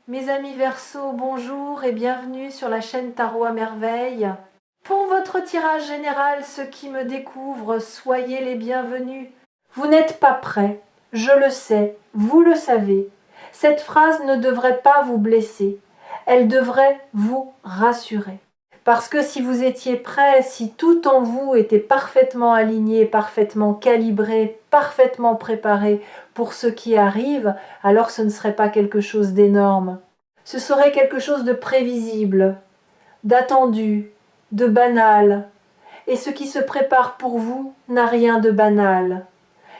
Mes amis Verseaux, bonjour et bienvenue sur la chaîne Tarot à Merveille. Pour votre tirage général, ceux qui me découvrent, soyez les bienvenus. Vous n'êtes pas prêts, je le sais, vous le savez. Cette phrase ne devrait pas vous blesser, elle devrait vous rassurer. Parce que si vous étiez prêt, si tout en vous était parfaitement aligné, parfaitement calibré, parfaitement préparé pour ce qui arrive, alors ce ne serait pas quelque chose d'énorme. Ce serait quelque chose de prévisible, d'attendu, de banal. Et ce qui se prépare pour vous n'a rien de banal.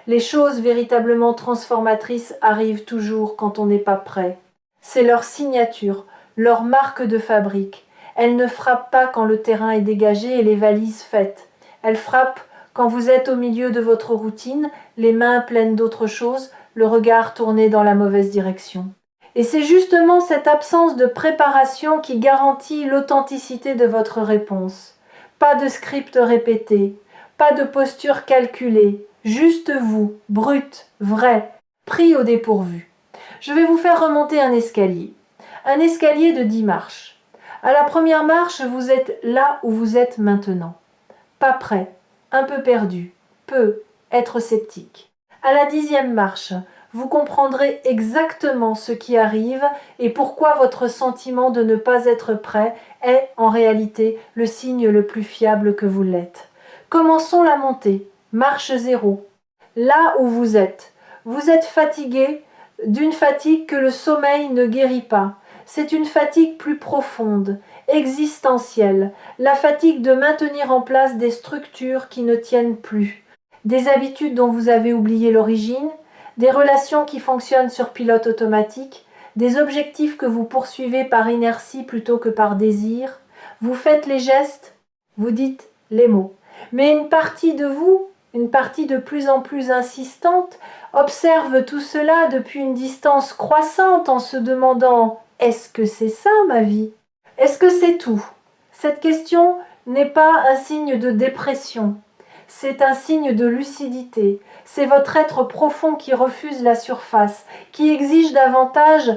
Les choses véritablement transformatrices arrivent toujours quand on n'est pas prêt. C'est leur signature, leur marque de fabrique. Elles ne frappent pas quand le terrain est dégagé et les valises faites. Elles frappent quand vous êtes au milieu de votre routine, les mains pleines d'autre chose, le regard tourné dans la mauvaise direction. Et c'est justement cette absence de préparation qui garantit l'authenticité de votre réponse. Pas de script répété, pas de posture calculée, juste vous, brut, vrai, pris au dépourvu. Je vais vous faire remonter un escalier de 10 marches. À la première marche, vous êtes là où vous êtes maintenant. Pas prêt, un peu perdu, être sceptique. À la 10e marche, vous comprendrez exactement ce qui arrive et pourquoi votre sentiment de ne pas être prêt est en réalité le signe le plus fiable que vous l'êtes. Commençons la montée. Marche 0. Là où vous êtes fatigué d'une fatigue que le sommeil ne guérit pas. C'est une fatigue plus profonde, existentielle, la fatigue de maintenir en place des structures qui ne tiennent plus, des habitudes dont vous avez oublié l'origine, des relations qui fonctionnent sur pilote automatique, des objectifs que vous poursuivez par inertie plutôt que par désir. Vous faites les gestes, vous dites les mots. Mais une partie de vous, une partie de plus en plus insistante, observe tout cela depuis une distance croissante en se demandant « Est-ce que c'est ça ma vie ? Est-ce que c'est tout ?» Cette question n'est pas un signe de dépression, c'est un signe de lucidité. C'est votre être profond qui refuse la surface, qui exige davantage,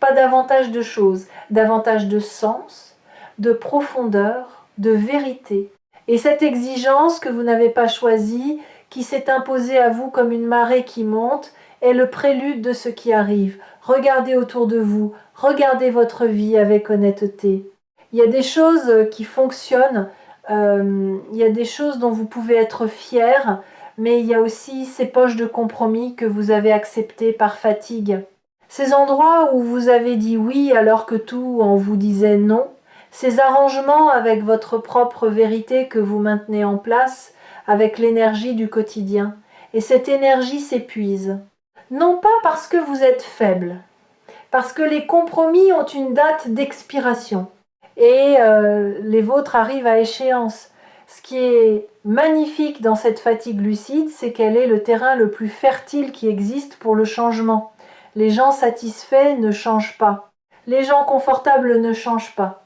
pas davantage de choses, davantage de sens, de profondeur, de vérité. Et cette exigence que vous n'avez pas choisie, qui s'est imposée à vous comme une marée qui monte, est le prélude de ce qui arrive. Regardez autour de vous, regardez votre vie avec honnêteté. Il y a des choses qui fonctionnent, il y a des choses dont vous pouvez être fiers, mais il y a aussi ces poches de compromis que vous avez acceptées par fatigue. Ces endroits où vous avez dit oui alors que tout en vous disait non, ces arrangements avec votre propre vérité que vous maintenez en place, avec l'énergie du quotidien. Et cette énergie s'épuise. Non pas parce que vous êtes faible, parce que les compromis ont une date d'expiration. Et les vôtres arrivent à échéance. Ce qui est magnifique dans cette fatigue lucide, c'est qu'elle est le terrain le plus fertile qui existe pour le changement. Les gens satisfaits ne changent pas. Les gens confortables ne changent pas.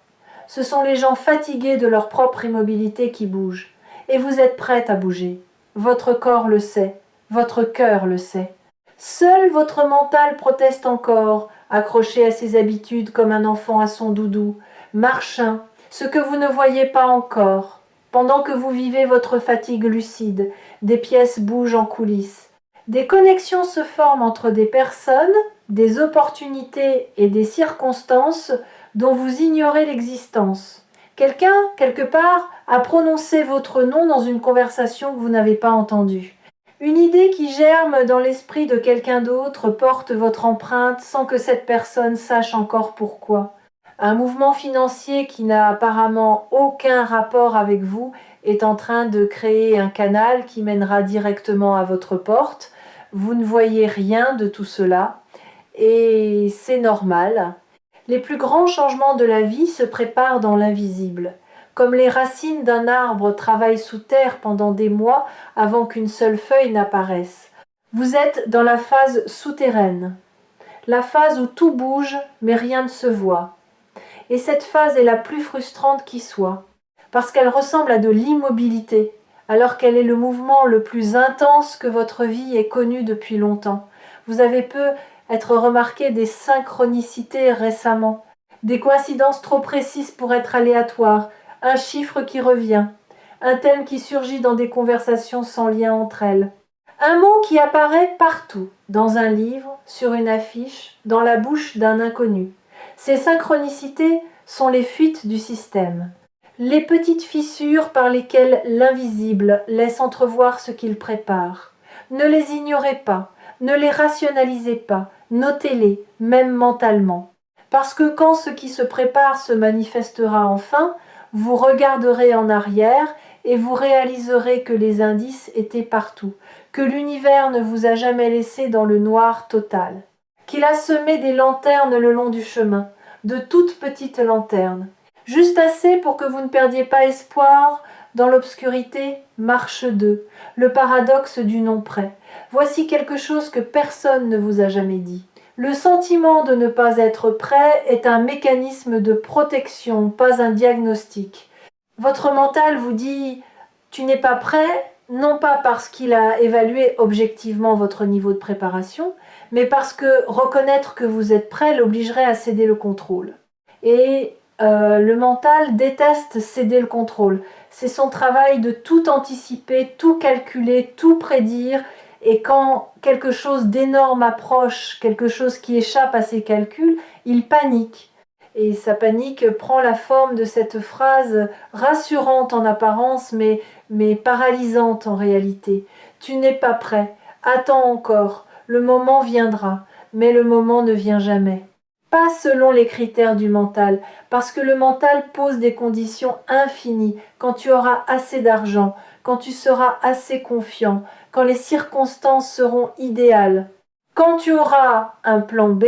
Ce sont les gens fatigués de leur propre immobilité qui bougent. Et vous êtes prête à bouger. Votre corps le sait. Votre cœur le sait. Seul votre mental proteste encore, accroché à ses habitudes comme un enfant à son doudou, marchin, ce que vous ne voyez pas encore. Pendant que vous vivez votre fatigue lucide, des pièces bougent en coulisses. Des connexions se forment entre des personnes, des opportunités et des circonstances dont vous ignorez l'existence. Quelqu'un, quelque part, a prononcé votre nom dans une conversation que vous n'avez pas entendue. Une idée qui germe dans l'esprit de quelqu'un d'autre porte votre empreinte sans que cette personne sache encore pourquoi. Un mouvement financier qui n'a apparemment aucun rapport avec vous est en train de créer un canal qui mènera directement à votre porte. Vous ne voyez rien de tout cela et c'est normal. Les plus grands changements de la vie se préparent dans l'invisible. Comme les racines d'un arbre travaillent sous terre pendant des mois avant qu'une seule feuille n'apparaisse. Vous êtes dans la phase souterraine, la phase où tout bouge mais rien ne se voit. Et cette phase est la plus frustrante qui soit, parce qu'elle ressemble à de l'immobilité, alors qu'elle est le mouvement le plus intense que votre vie ait connu depuis longtemps. Vous avez peu être remarqué des synchronicités récemment, des coïncidences trop précises pour être aléatoires, un chiffre qui revient, un thème qui surgit dans des conversations sans lien entre elles. Un mot qui apparaît partout, dans un livre, sur une affiche, dans la bouche d'un inconnu. Ces synchronicités sont les fuites du système, les petites fissures par lesquelles l'invisible laisse entrevoir ce qu'il prépare. Ne les ignorez pas, ne les rationalisez pas, notez-les, même mentalement. Parce que quand ce qui se prépare se manifestera enfin, vous regarderez en arrière et vous réaliserez que les indices étaient partout, que l'univers ne vous a jamais laissé dans le noir total, qu'il a semé des lanternes le long du chemin, de toutes petites lanternes, juste assez pour que vous ne perdiez pas espoir dans l'obscurité. Marche 2, le paradoxe du non prêt. Voici quelque chose que personne ne vous a jamais dit. Le sentiment de ne pas être prêt est un mécanisme de protection, pas un diagnostic. Votre mental vous dit « tu n'es pas prêt », non pas parce qu'il a évalué objectivement votre niveau de préparation, mais parce que reconnaître que vous êtes prêt l'obligerait à céder le contrôle. Et le mental déteste céder le contrôle. C'est son travail de tout anticiper, tout calculer, tout prédire. Et quand quelque chose d'énorme approche, quelque chose qui échappe à ses calculs, il panique. Et sa panique prend la forme de cette phrase rassurante en apparence, mais paralysante en réalité. Tu n'es pas prêt, attends encore, le moment viendra, mais le moment ne vient jamais. Pas selon les critères du mental, parce que le mental pose des conditions infinies. Quand tu auras assez d'argent, quand tu seras assez confiant, quand les circonstances seront idéales, quand tu auras un plan B,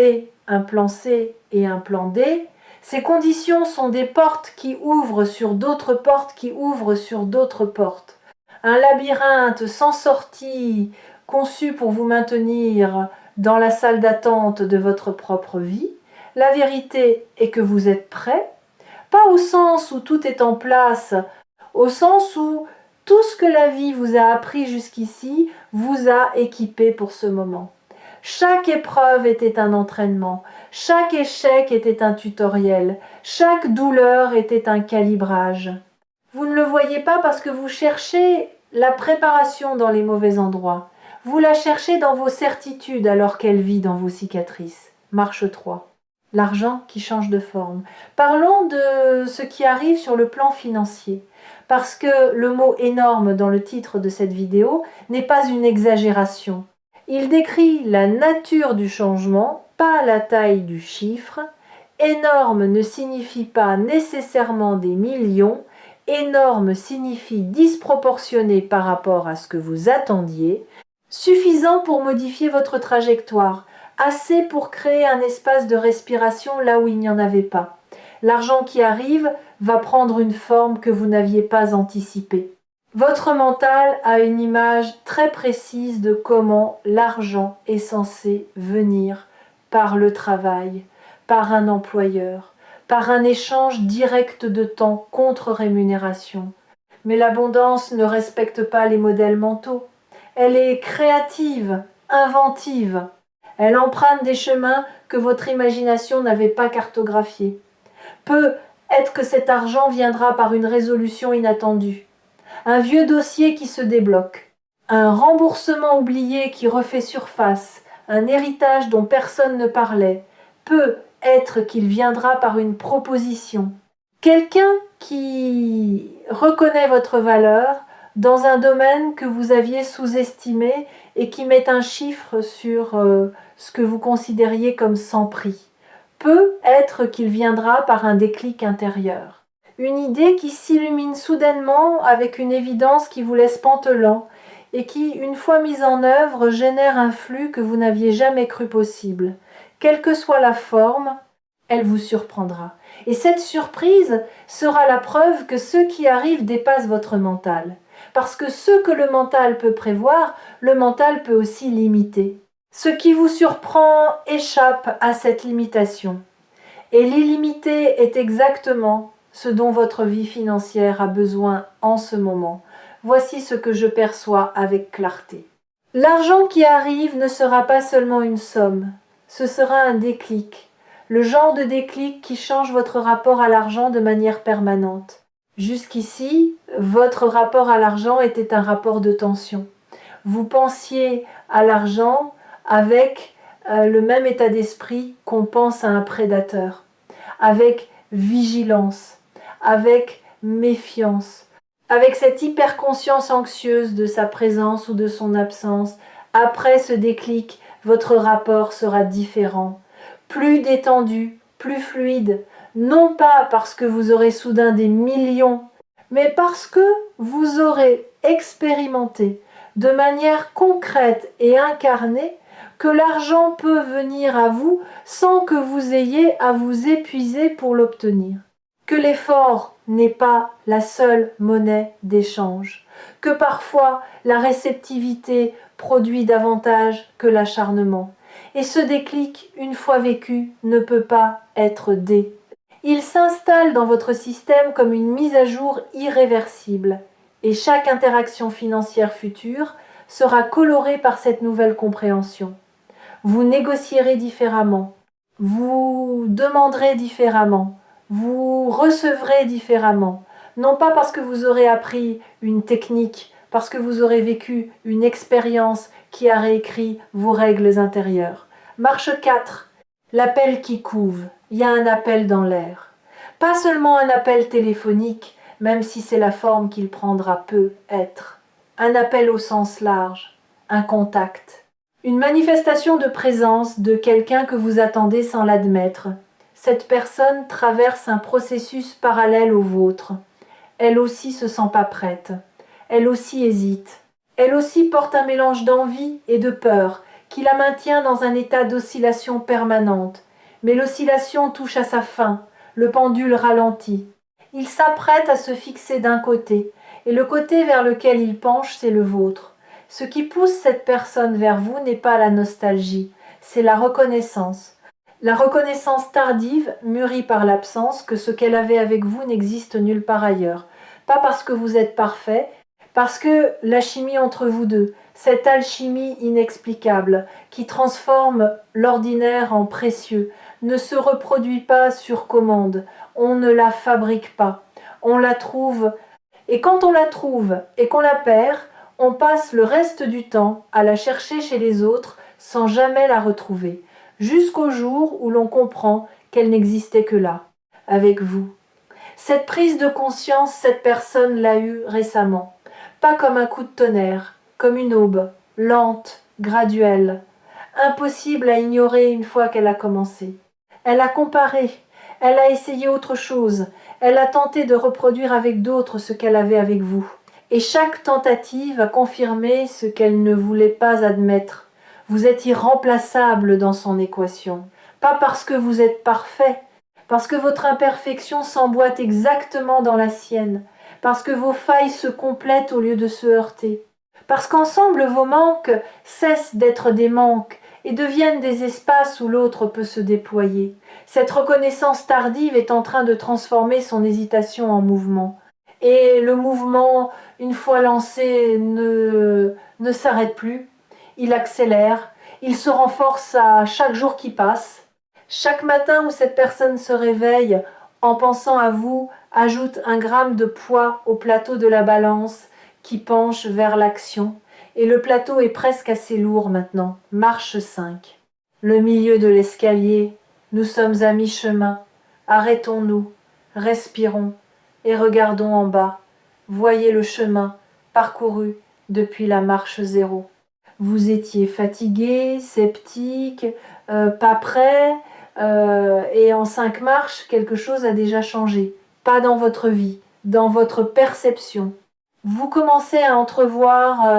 un plan C et un plan D, ces conditions sont des portes qui ouvrent sur d'autres portes qui ouvrent sur d'autres portes. Un labyrinthe sans sortie, conçu pour vous maintenir dans la salle d'attente de votre propre vie. La vérité est que vous êtes prêt, pas au sens où tout est en place, au sens où tout ce que la vie vous a appris jusqu'ici vous a équipé pour ce moment. Chaque épreuve était un entraînement, chaque échec était un tutoriel, chaque douleur était un calibrage. Vous ne le voyez pas parce que vous cherchez la préparation dans les mauvais endroits. Vous la cherchez dans vos certitudes alors qu'elle vit dans vos cicatrices. Marche 3. L'argent qui change de forme. Parlons de ce qui arrive sur le plan financier. Parce que le mot énorme dans le titre de cette vidéo n'est pas une exagération. Il décrit la nature du changement, pas la taille du chiffre. Énorme ne signifie pas nécessairement des millions. Énorme signifie disproportionné par rapport à ce que vous attendiez. Suffisant pour modifier votre trajectoire. Assez pour créer un espace de respiration là où il n'y en avait pas. L'argent qui arrive va prendre une forme que vous n'aviez pas anticipée. Votre mental a une image très précise de comment l'argent est censé venir par le travail, par un employeur, par un échange direct de temps contre rémunération. Mais l'abondance ne respecte pas les modèles mentaux. Elle est créative, inventive. Elle emprunte des chemins que votre imagination n'avait pas cartographiés. Peut être que cet argent viendra par une résolution inattendue, un vieux dossier qui se débloque, un remboursement oublié qui refait surface, un héritage dont personne ne parlait. Peut être qu'il viendra par une proposition. Quelqu'un qui reconnaît votre valeur dans un domaine que vous aviez sous-estimé et qui met un chiffre sur ce que vous considériez comme sans prix. Peut être qu'il viendra par un déclic intérieur. Une idée qui s'illumine soudainement avec une évidence qui vous laisse pantelant et qui, une fois mise en œuvre, génère un flux que vous n'aviez jamais cru possible. Quelle que soit la forme, elle vous surprendra. Et cette surprise sera la preuve que ce qui arrive dépasse votre mental. Parce que ce que le mental peut prévoir, le mental peut aussi limiter. Ce qui vous surprend échappe à cette limitation. Et l'illimité est exactement ce dont votre vie financière a besoin en ce moment. Voici ce que je perçois avec clarté. L'argent qui arrive ne sera pas seulement une somme. ce sera un déclic, le genre de déclic qui change votre rapport à l'argent de manière permanente. Jusqu'ici, votre rapport à l'argent était un rapport de tension. Vous pensiez à l'argent avec le même état d'esprit qu'on pense à un prédateur, avec vigilance, avec méfiance, avec cette hyperconscience anxieuse de sa présence ou de son absence. Après ce déclic, votre rapport sera différent, plus détendu, plus fluide, non pas parce que vous aurez soudain des millions, mais parce que vous aurez expérimenté de manière concrète et incarnée que l'argent peut venir à vous sans que vous ayez à vous épuiser pour l'obtenir. Que l'effort n'est pas la seule monnaie d'échange, que parfois la réceptivité produit davantage que l'acharnement. Et ce déclic, une fois vécu, ne peut pas être dé. Il s'installe dans votre système comme une mise à jour irréversible, et chaque interaction financière future sera colorée par cette nouvelle compréhension. Vous négocierez différemment, vous demanderez différemment, vous recevrez différemment, non pas parce que vous aurez appris une technique, parce que vous aurez vécu une expérience qui a réécrit vos règles intérieures. Marche 4. L'appel qui couve. Il y a un appel dans l'air. Pas seulement un appel téléphonique, même si c'est la forme qu'il prendra peut être. Un appel au sens large, un contact. Une manifestation de présence de quelqu'un que vous attendez sans l'admettre. Cette personne traverse un processus parallèle au vôtre. Elle aussi se sent pas prête. Elle aussi hésite. Elle aussi porte un mélange d'envie et de peur qui la maintient dans un état d'oscillation permanente. Mais l'oscillation touche à sa fin, le pendule ralentit. Il s'apprête à se fixer d'un côté, et le côté vers lequel il penche, c'est le vôtre. Ce qui pousse cette personne vers vous n'est pas la nostalgie, c'est la reconnaissance. La reconnaissance tardive, mûrie par l'absence, que ce qu'elle avait avec vous n'existe nulle part ailleurs. Pas parce que vous êtes parfait, parce que la chimie entre vous deux, cette alchimie inexplicable qui transforme l'ordinaire en précieux, ne se reproduit pas sur commande, on ne la fabrique pas, on la trouve, et quand on la trouve et qu'on la perd, on passe le reste du temps à la chercher chez les autres sans jamais la retrouver, jusqu'au jour où l'on comprend qu'elle n'existait que là, avec vous. Cette prise de conscience, cette personne l'a eue récemment, pas comme un coup de tonnerre, comme une aube, lente, graduelle, impossible à ignorer une fois qu'elle a commencé. Elle a comparé, elle a essayé autre chose, elle a tenté de reproduire avec d'autres ce qu'elle avait avec vous. Et chaque tentative a confirmé ce qu'elle ne voulait pas admettre. Vous êtes irremplaçable dans son équation. Pas parce que vous êtes parfait, parce que votre imperfection s'emboîte exactement dans la sienne, parce que vos failles se complètent au lieu de se heurter, parce qu'ensemble vos manques cessent d'être des manques et deviennent des espaces où l'autre peut se déployer. Cette reconnaissance tardive est en train de transformer son hésitation en mouvement. Et le mouvement, une fois lancé, ne s'arrête plus. Il accélère, il se renforce à chaque jour qui passe. Chaque matin où cette personne se réveille en pensant à vous, ajoute 1 gramme de poids au plateau de la balance qui penche vers l'action. Et le plateau est presque assez lourd maintenant. Marche 5. Le milieu de l'escalier. Nous sommes à mi-chemin. Arrêtons-nous, respirons et regardons en bas. Voyez le chemin parcouru depuis la marche 0. Vous étiez fatigué, sceptique, pas prêt, et en 5 marches, quelque chose a déjà changé. Pas dans votre vie, dans votre perception. Vous commencez à entrevoir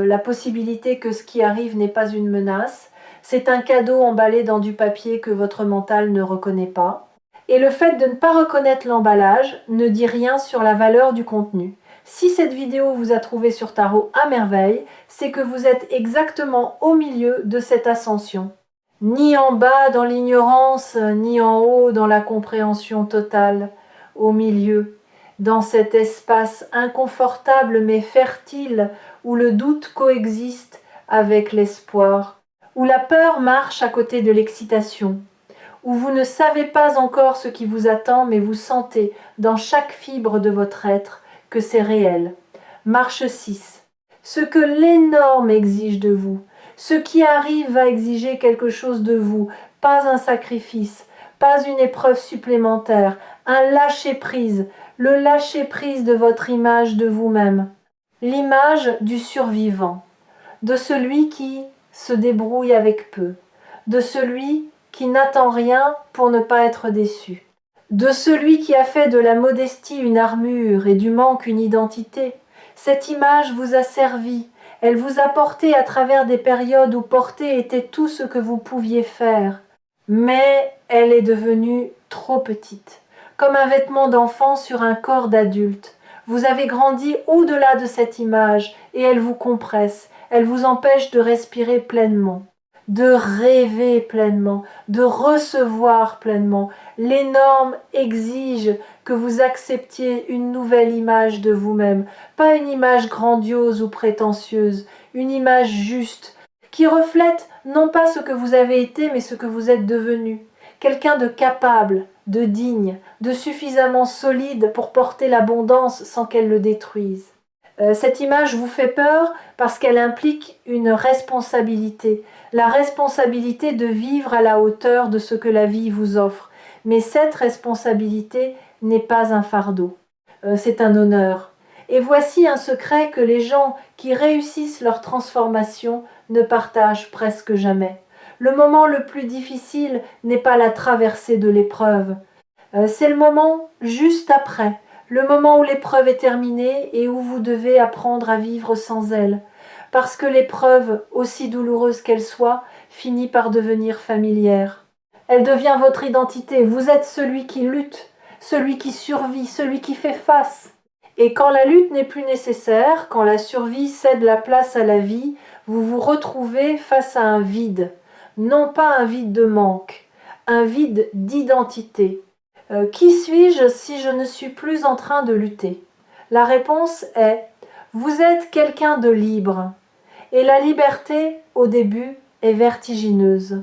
la possibilité que ce qui arrive n'est pas une menace. C'est un cadeau emballé dans du papier que votre mental ne reconnaît pas. Et le fait de ne pas reconnaître l'emballage ne dit rien sur la valeur du contenu. Si cette vidéo vous a trouvé sur Tarot à merveille, c'est que vous êtes exactement au milieu de cette ascension. Ni en bas dans l'ignorance, ni en haut dans la compréhension totale. Au milieu, dans cet espace inconfortable mais fertile où le doute coexiste avec l'espoir, où la peur marche à côté de l'excitation, où vous ne savez pas encore ce qui vous attend, mais vous sentez dans chaque fibre de votre être que c'est réel. Marche 6. Ce que l'énorme exige de vous. Ce qui arrive va exiger quelque chose de vous, pas un sacrifice, pas une épreuve supplémentaire, un lâcher-prise, le lâcher-prise de votre image de vous-même, l'image du survivant, de celui qui se débrouille avec peu, de celui qui n'attend rien pour ne pas être déçu, de celui qui a fait de la modestie une armure et du manque une identité. Cette image vous a servi, elle vous a porté à travers des périodes où porter était tout ce que vous pouviez faire, mais elle est devenue trop petite, comme un vêtement d'enfant sur un corps d'adulte. Vous avez grandi au-delà de cette image et elle vous compresse, elle vous empêche de respirer pleinement, de rêver pleinement, de recevoir pleinement. L'énorme exige que vous acceptiez une nouvelle image de vous-même, pas une image grandiose ou prétentieuse, une image juste, qui reflète non pas ce que vous avez été, mais ce que vous êtes devenu. Quelqu'un de capable, de digne, de suffisamment solide pour porter l'abondance sans qu'elle le détruise. Cette image vous fait peur parce qu'elle implique une responsabilité, la responsabilité de vivre à la hauteur de ce que la vie vous offre. Mais cette responsabilité n'est pas un fardeau, c'est un honneur. Et voici un secret que les gens qui réussissent leur transformation ne partagent presque jamais. Le moment le plus difficile n'est pas la traversée de l'épreuve, c'est le moment juste après, le moment où l'épreuve est terminée et où vous devez apprendre à vivre sans elle, parce que l'épreuve, aussi douloureuse qu'elle soit, finit par devenir familière. Elle devient votre identité, vous êtes celui qui lutte, celui qui survit, celui qui fait face. Et quand la lutte n'est plus nécessaire, quand la survie cède la place à la vie, vous vous retrouvez face à un vide, non pas un vide de manque, un vide d'identité. Qui suis-je si je ne suis plus en train de lutter? La réponse est vous êtes quelqu'un de libre. Et la liberté, au début, est vertigineuse.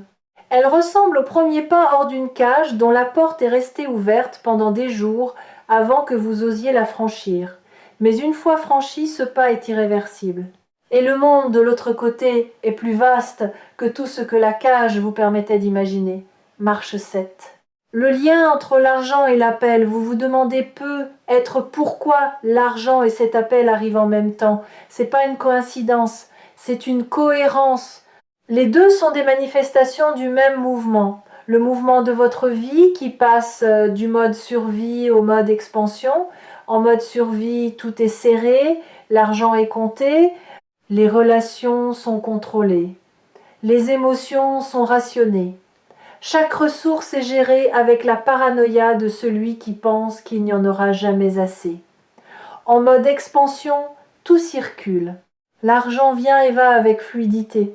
Elle ressemble au premier pas hors d'une cage dont la porte est restée ouverte pendant des jours avant que vous osiez la franchir. Mais une fois franchi, ce pas est irréversible. Et le monde de l'autre côté est plus vaste que tout ce que la cage vous permettait d'imaginer. Marche 7. Le lien entre l'argent et l'appel, vous vous demandez peut-être pourquoi l'argent et cet appel arrivent en même temps. C'est pas une coïncidence, c'est une cohérence. Les deux sont des manifestations du même mouvement. Le mouvement de votre vie qui passe du mode survie au mode expansion. En mode survie, tout est serré, l'argent est compté, les relations sont contrôlées, les émotions sont rationnées. Chaque ressource est gérée avec la paranoïa de celui qui pense qu'il n'y en aura jamais assez. En mode expansion, tout circule. L'argent vient et va avec fluidité.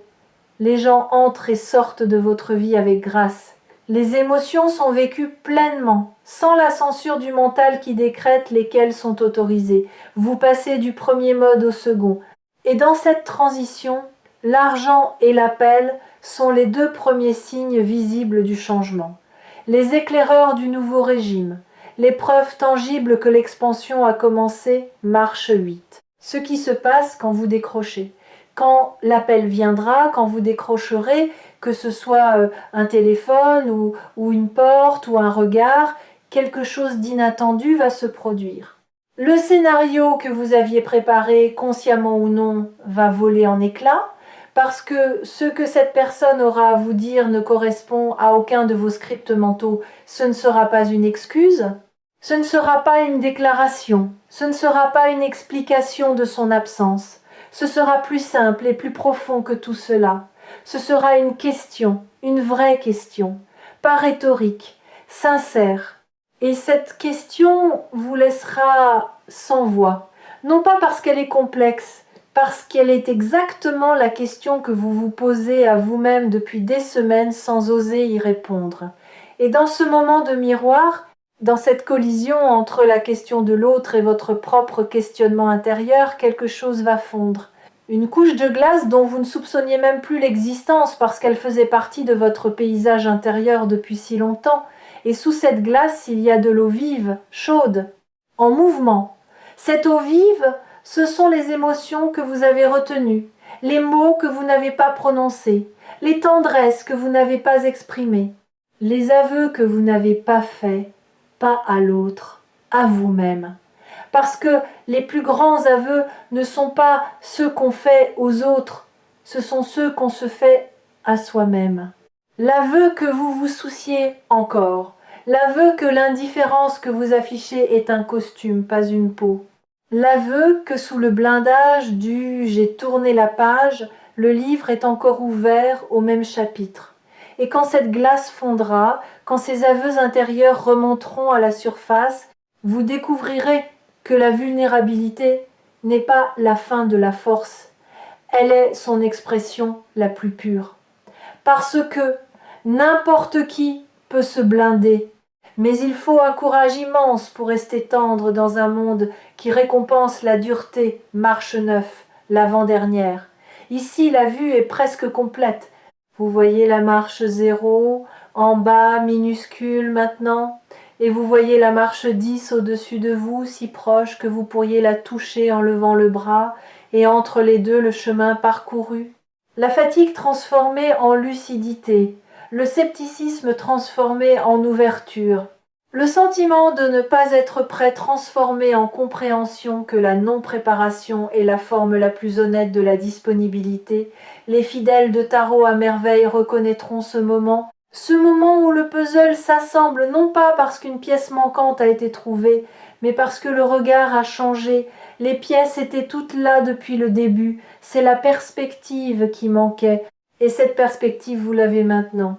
Les gens entrent et sortent de votre vie avec grâce. Les émotions sont vécues pleinement, sans la censure du mental qui décrète lesquelles sont autorisées. Vous passez du premier mode au second. Et dans cette transition, l'argent et l'appel sont les deux premiers signes visibles du changement, les éclaireurs du nouveau régime, les preuves tangibles que l'expansion a commencé, marche 8. Ce qui se passe quand vous décrochez. Quand l'appel viendra, quand vous décrocherez, que ce soit un téléphone ou une porte ou un regard, quelque chose d'inattendu va se produire. Le scénario que vous aviez préparé, consciemment ou non, va voler en éclats, parce que ce que cette personne aura à vous dire ne correspond à aucun de vos scripts mentaux, ce ne sera pas une excuse, ce ne sera pas une déclaration, ce ne sera pas une explication de son absence, ce sera plus simple et plus profond que tout cela. Ce sera une question, une vraie question, pas rhétorique, sincère. Et cette question vous laissera sans voix, non pas parce qu'elle est complexe, parce qu'elle est exactement la question que vous vous posez à vous-même depuis des semaines sans oser y répondre. Et dans ce moment de miroir, dans cette collision entre la question de l'autre et votre propre questionnement intérieur, quelque chose va fondre. Une couche de glace dont vous ne soupçonniez même plus l'existence parce qu'elle faisait partie de votre paysage intérieur depuis si longtemps, et sous cette glace il y a de l'eau vive, chaude, en mouvement. Cette eau vive, ce sont les émotions que vous avez retenues, les mots que vous n'avez pas prononcés, les tendresses que vous n'avez pas exprimées, les aveux que vous n'avez pas faits, pas à l'autre, à vous-même. Parce que les plus grands aveux ne sont pas ceux qu'on fait aux autres, ce sont ceux qu'on se fait à soi-même. L'aveu que vous vous souciez encore, l'aveu que l'indifférence que vous affichez est un costume, pas une peau. L'aveu que sous le blindage du « j'ai tourné la page », le livre est encore ouvert au même chapitre. Et quand cette glace fondra, quand ces aveux intérieurs remonteront à la surface, vous découvrirez que la vulnérabilité n'est pas la fin de la force, elle est son expression la plus pure. Parce que n'importe qui peut se blinder, mais il faut un courage immense pour rester tendre dans un monde qui récompense la dureté, marche 9, l'avant-dernière. Ici, la vue est presque complète. Vous voyez la marche 0, en bas, minuscule maintenant, et vous voyez la marche 10 au-dessus de vous, si proche que vous pourriez la toucher en levant le bras, et entre les deux le chemin parcouru. La fatigue transformée en lucidité, le scepticisme transformé en ouverture, le sentiment de ne pas être prêt transformé en compréhension que la non-préparation est la forme la plus honnête de la disponibilité, les fidèles de Tarot à merveille reconnaîtront ce moment où le puzzle s'assemble non pas parce qu'une pièce manquante a été trouvée, mais parce que le regard a changé. Les pièces étaient toutes là depuis le début, c'est la perspective qui manquait, et cette perspective vous l'avez maintenant.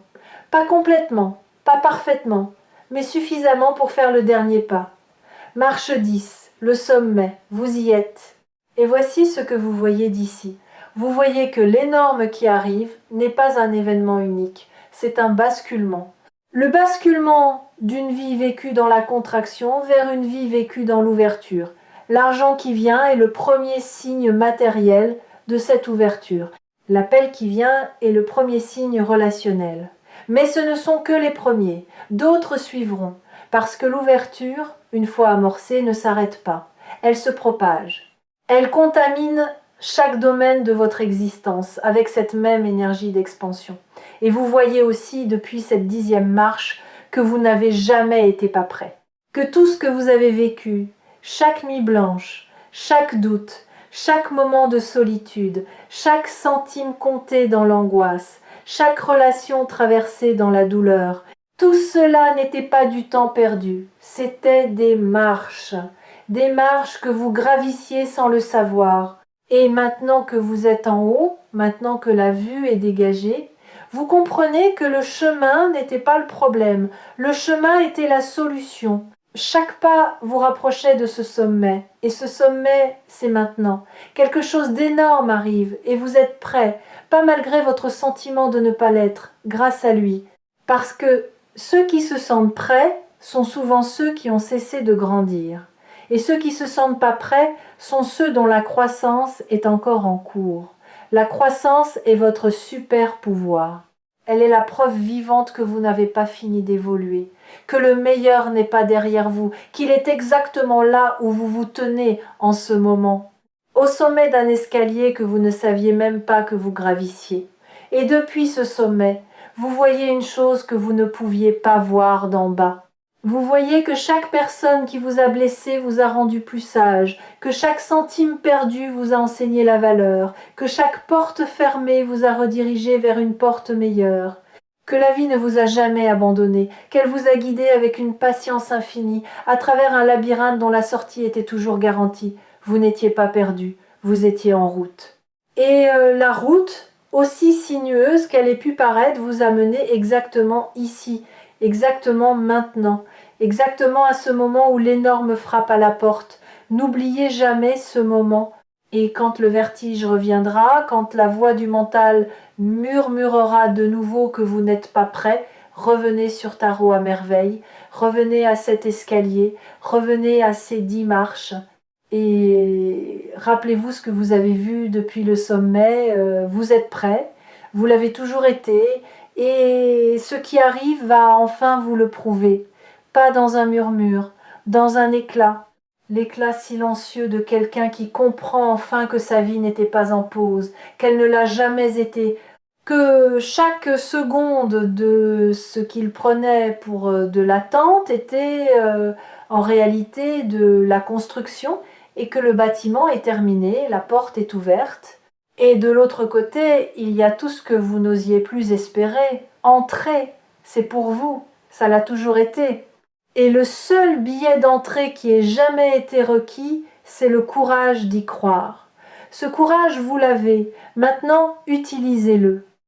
Pas complètement, pas parfaitement, mais suffisamment pour faire le dernier pas. Marche 10, le sommet, vous y êtes. Et voici ce que vous voyez d'ici. Vous voyez que l'énorme qui arrive n'est pas un événement unique, c'est un basculement. Le basculement d'une vie vécue dans la contraction vers une vie vécue dans l'ouverture. L'argent qui vient est le premier signe matériel de cette ouverture. L'appel qui vient est le premier signe relationnel. Mais ce ne sont que les premiers, d'autres suivront, parce que l'ouverture, une fois amorcée, ne s'arrête pas. Elle se propage. Elle contamine chaque domaine de votre existence avec cette même énergie d'expansion. Et vous voyez aussi depuis cette 10e marche que vous n'avez jamais été pas prêt. Que tout ce que vous avez vécu, chaque nuit blanche, chaque doute, chaque moment de solitude, chaque centime compté dans l'angoisse, chaque relation traversée dans la douleur, tout cela n'était pas du temps perdu, c'était des marches que vous gravissiez sans le savoir. Et maintenant que vous êtes en haut, maintenant que la vue est dégagée, vous comprenez que le chemin n'était pas le problème, le chemin était la solution. Chaque pas vous rapprochait de ce sommet, et ce sommet, c'est maintenant. Quelque chose d'énorme arrive, et vous êtes prêt, pas malgré votre sentiment de ne pas l'être, grâce à lui. Parce que ceux qui se sentent prêts sont souvent ceux qui ont cessé de grandir. Et ceux qui se sentent pas prêts sont ceux dont la croissance est encore en cours. La croissance est votre super pouvoir. Elle est la preuve vivante que vous n'avez pas fini d'évoluer, que le meilleur n'est pas derrière vous, qu'il est exactement là où vous vous tenez en ce moment, au sommet d'un escalier que vous ne saviez même pas que vous gravissiez. Et depuis ce sommet, vous voyez une chose que vous ne pouviez pas voir d'en bas. Vous voyez que chaque personne qui vous a blessé vous a rendu plus sage, que chaque centime perdu vous a enseigné la valeur, que chaque porte fermée vous a redirigé vers une porte meilleure, que la vie ne vous a jamais abandonné, qu'elle vous a guidé avec une patience infinie, à travers un labyrinthe dont la sortie était toujours garantie. Vous n'étiez pas perdu, vous étiez en route. Et la route, aussi sinueuse qu'elle ait pu paraître, vous a mené exactement ici, exactement maintenant. Exactement à ce moment où l'énorme frappe à la porte. N'oubliez jamais ce moment. Et quand le vertige reviendra, quand la voix du mental murmurera de nouveau que vous n'êtes pas prêt, revenez sur Tarot à merveille, revenez à cet escalier, revenez à ces 10 marches, Et rappelez-vous ce que vous avez vu depuis le sommet, vous êtes prêt, vous l'avez toujours été, et ce qui arrive va enfin vous le prouver. Pas dans un murmure, dans un éclat, l'éclat silencieux de quelqu'un qui comprend enfin que sa vie n'était pas en pause, qu'elle ne l'a jamais été, que chaque seconde de ce qu'il prenait pour de l'attente était en réalité de la construction, et que le bâtiment est terminé, la porte est ouverte. Et de l'autre côté, il y a tout ce que vous n'osiez plus espérer. Entrez, c'est pour vous, ça l'a toujours été. Et le seul billet d'entrée qui ait jamais été requis, c'est le courage d'y croire. Ce courage, vous l'avez. Maintenant, utilisez-le.